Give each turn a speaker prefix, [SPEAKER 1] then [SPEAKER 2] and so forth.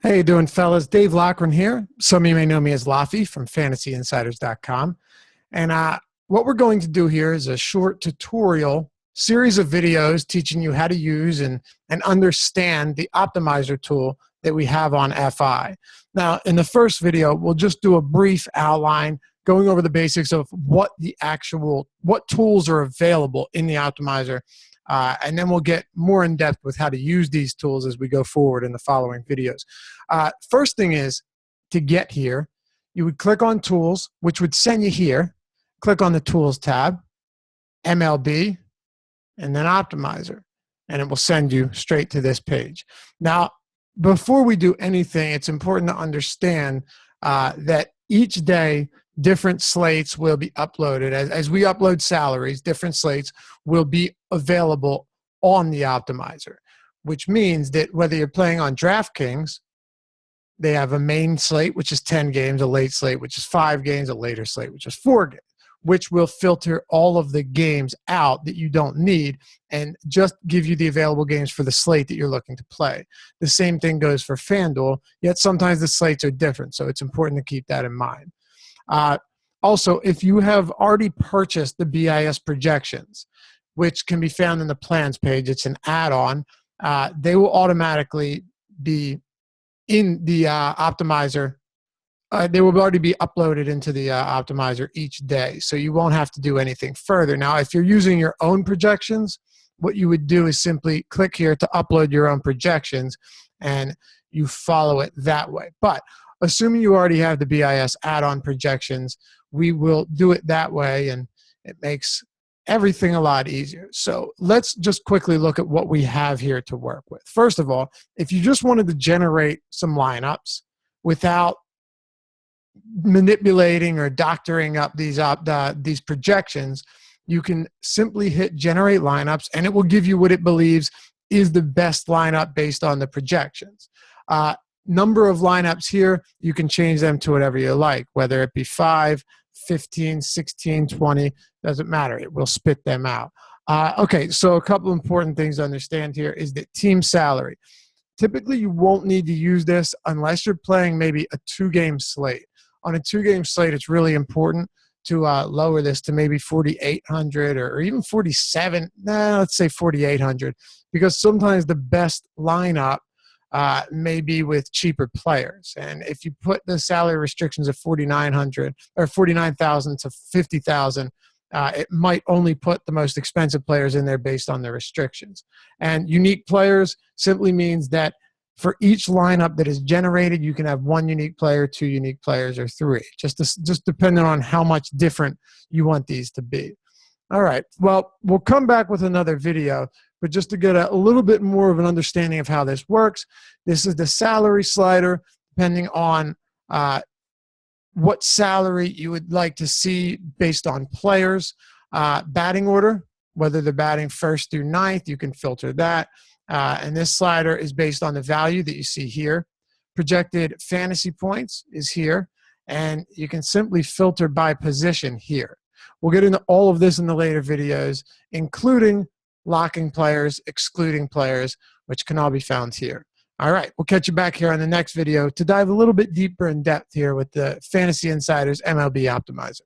[SPEAKER 1] How you doing, fellas? Dave Loughran here. Some of you may know me as Laffy from fantasyinsiders.com. And what we're going to do here is a short tutorial series of videos teaching you how to use and understand the optimizer tool that we have on FI. Now, in the first video, we'll just do a brief outline going over the basics of what tools are available in the optimizer. And then we'll get more in depth with how to use these tools as we go forward in the following videos. First thing is, to get here, you would click on Tools, which would send you here. Click on the Tools tab, MLB, and then Optimizer, and it will send you straight to this page. Now, before we do anything, it's important to understand that each day, different slates will be uploaded. As we upload salaries, different slates will be available on the optimizer, which means that whether you're playing on DraftKings, they have a main slate, which is 10 games, a late slate, which is 5 games, a later slate, which is 4 games, which will filter all of the games out that you don't need and just give you the available games for the slate that you're looking to play. The same thing goes for FanDuel, yet sometimes the slates are different, so it's important to keep that in mind. Also, if you have already purchased the BIS projections, which can be found in the plans page, it's an add-on, they will automatically be in the optimizer. They will already be uploaded into the optimizer each day, so you won't have to do anything further. Now, if you're using your own projections, what you would do is simply click here to upload your own projections, and you follow it that way. But assuming you already have the BIS add-on projections, we will do it that way, and it makes everything a lot easier. So let's just quickly look at what we have here to work with. First of all, if you just wanted to generate some lineups without manipulating or doctoring up these projections, you can simply hit generate lineups, and it will give you what it believes is the best lineup based on the projections. Number of lineups here, you can change them to whatever you like, whether it be 5, 15, 16, 20, doesn't matter. It will spit them out. Okay, so a couple important things to understand here is that team salary. Typically, you won't need to use this unless you're playing maybe a 2-game slate. On a 2-game slate, it's really important to lower this to maybe 4,800 or even 47, let's say 4,800, because sometimes the best lineup may be with cheaper players. And if you put the salary restrictions of 4,900 or 49,000 to 50,000, it might only put the most expensive players in there based on their restrictions. And unique players simply means that for each lineup that is generated, you can have 1 unique player, 2 unique players, or 3, just depending on how much different you want these to be. All right, well, we'll come back with another video, but just to get a little bit more of an understanding of how this works, this is the salary slider, depending on what salary you would like to see based on players. Batting order, whether they're batting 1st through 9th, you can filter that. And this slider is based on the value that you see here. Projected fantasy points is here, and you can simply filter by position here. We'll get into all of this in the later videos, including locking players, excluding players, which can all be found here. All right, we'll catch you back here on the next video to dive a little bit deeper in depth here with the Fantasy Insiders MLB Optimizer.